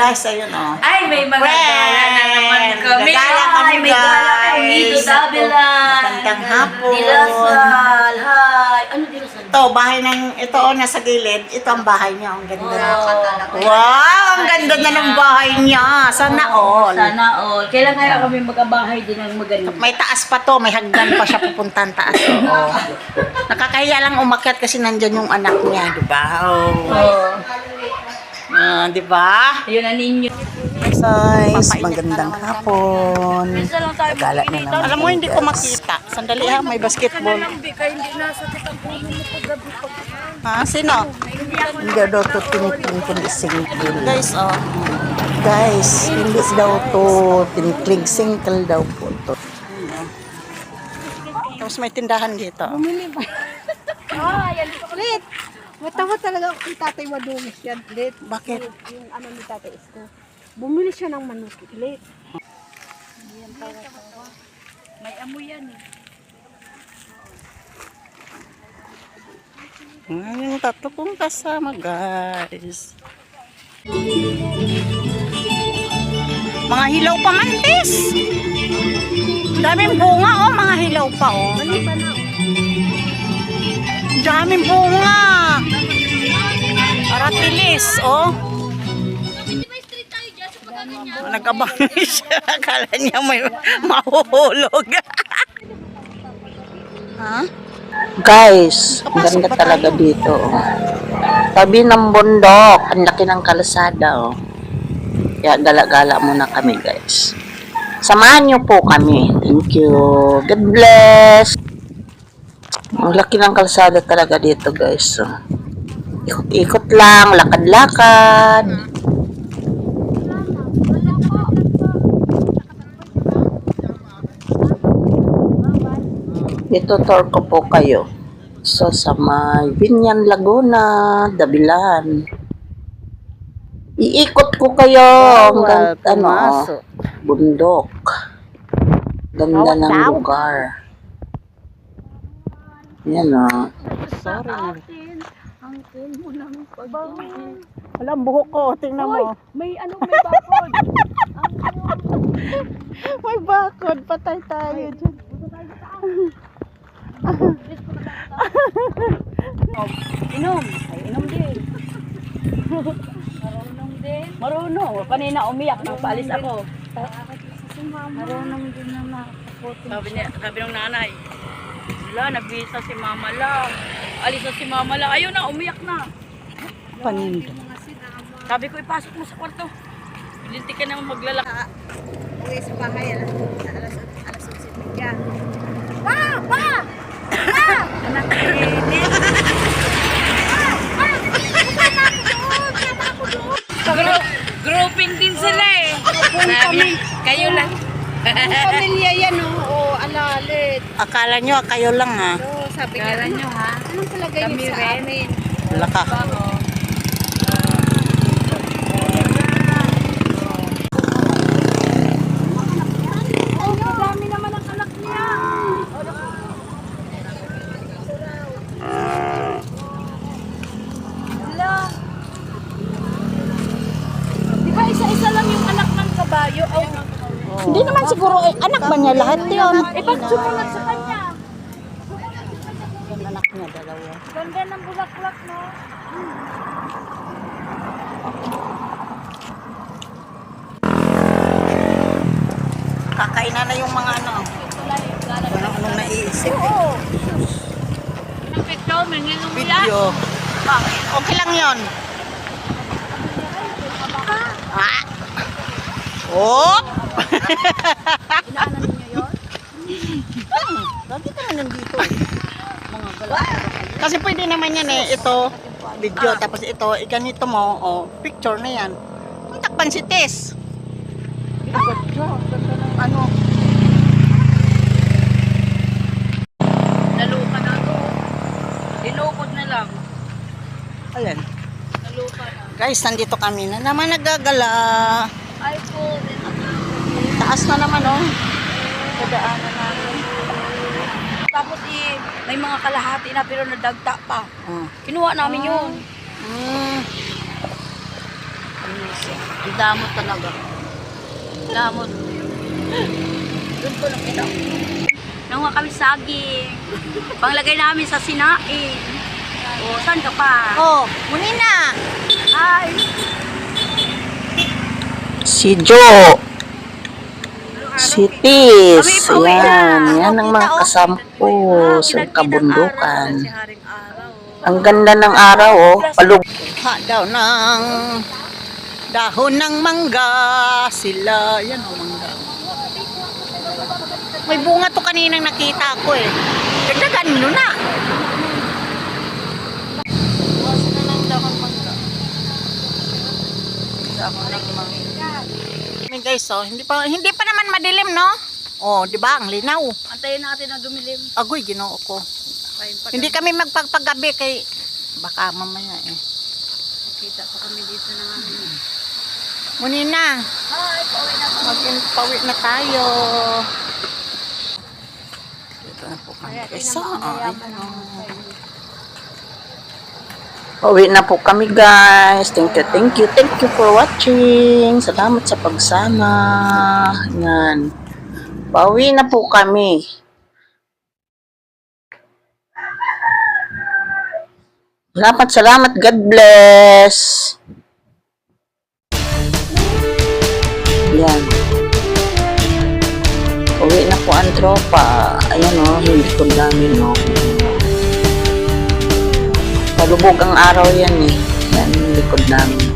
guys, ayun oh. Ay, may mga gala na naman kami. Gala kami, Ay, may gala kami dito, guys. Dabilan. Magandang hapon. Dilasal. Hi. Ano dilasal? Ito, bahay ng, ito oh, nasa gilid. Ito ang bahay niya. Ang ganda. Oh. Wow, ang ganda na ng bahay niya. Sana all. Sana all. Kailan kaya kami magkabahay din ng maganda? May taas pa to, may hagdan pa siya pupuntahan taas. Oo. Nakakahiya lang umakyat kasi nandyan yung anak niya, di ba? Oh. Di ba? Ayun na ninyo. Guys, magandang hapon. Isa lang tayo Gala na naman. Alam mo, hindi ko makita. Sandali ha, may basketball. Kaya hindi nasakit ang puno mo paggabi pag... Ha? Sino? Hindi daw to tinikling-singkil. Guys, oh. Guys, hindi daw to tinikling-singkil daw po to. Tapos may tindahan dito. Bumili ba? Yan. Lit! Matawa talaga kung tatay madumis yan, Lit. Bakit? Yung ano ni tatay Isko. Bumili siya ng manok, Lit. May amoy yan eh. Yung tatlo kong kasama, guys. Mga hilaw pa mantis. Daming bunga, oh. Mga hilaw pa, oh. Ano pa na? Daming bunga. Aratilis, oh. Nag-abang siya. Akala niya may mahuhulog. Ha? Guys, ganda talaga dito. Tabi ng bundok. Ang laki ng kalsada, oh. Kaya gala-gala muna kami, guys. Samahan niyo po kami. Thank you. God bless. Ang laki ng kalsada talaga dito, guys. So, ikot-ikot lang, lakad-lakad. Ito tour ko po kayo. So, sa may Binyan, Laguna, Dabilan. Iikot ko kayo hanggang bundok. Ganda ng lugar. Yan o. Sorry na. Ang kin mo ng pag-ibig. Wala, buhok ko. Tingnan mo. May ano, may bakod. May bakod. Patay tayo dyan. Inom. Ay, inom din. Marunong din. Marunong. Kanina umiyak nang paalis ako. Marunong din na makaputin. Sabi ng nanay, wala, nabisa si mama lang. Alis na si mama lang. Ayun na, umiyak na. Panindo. Sabi ko, ipasok mo sa kwarto. Pilinti ka naman maglalaka. Uwi sa bahay, alas 11:30. Pa! Pa! Anak, init. Grouping din sila eh. Sabi, kayo lang. Pamilya yan, oo. Alalit. Akala nyo, kayo lang ha. Oo, sabi niya. Kala nyo ha? Anong palagay Kami niyo sa rin. amin? Laka. Oh, madami naman ang anak niya. Hala. Di ba isa-isa lang yung anak ng kabayo? Oh. Hindi naman siguro, anak ba niya lahat yun? Pag sumunod sa kanya. Yung anak niya, dalawa. Ganda ng bulaklak, no? Kakainan na yung mga ano. Anong naiisip. Oo. Video. Okay lang yun. Ah. Oh! Inaanan niyo yun? Lagi ka na nandito eh. Mga gala. Kasi pwede naman yan eh. Ito, video. Tapos ito, iganito mo. Oh, picture na yan. Ang takpan si Tess. Ano? Nalupa na to. Dinukod na lang. Ayan. Nalupa na. Guys, nandito kami na naman nagagala. Ay po. Taas na naman oh. Kadaanan namin. Tapos may mga kalahati na pero nadagta pa. Oh. Kinuha namin yun. mamising. Ang damot talaga. Damot. Doon ko nakita. Nanguha kami saging. Panglagay namin sa sinain. O, saan ka pa? Oh, muni na. Hi! Si Jo. Si Tis. Yan ang mga kasama ko sa kabundukan. Si Haring Araw. Ang ganda ng araw, oh. Palug. Ha daw ng dahon ng mangga sila. Yan o, mangga. May bunga to kaninang nakita ko eh. Dagdagan mo na. Bukas na lang dahon mangga. Dahon ng mangga. Guys, oh, hindi pa naman madilim, no? Oh, di ba? Ang linaw. Antayin natin na dumilim. Agoy, ginoo ko. Kain pa. Hindi kami magpagpagabi kay baka mamaya eh. Kita pa kami dito na namin. Muni na. Hi! Pauwi na kami. Mag-pawi na tayo. Dito na po kami. Isa, Uwi na po kami, guys. Thank you for watching. Salamat sa pagsama. Yan. Pauwi na po kami. Salamat. God bless. Yan. Uwi na po ang tropa. Ayan o, hindi ko dami, no. Palubog ang araw yan eh. Yan, likod namin.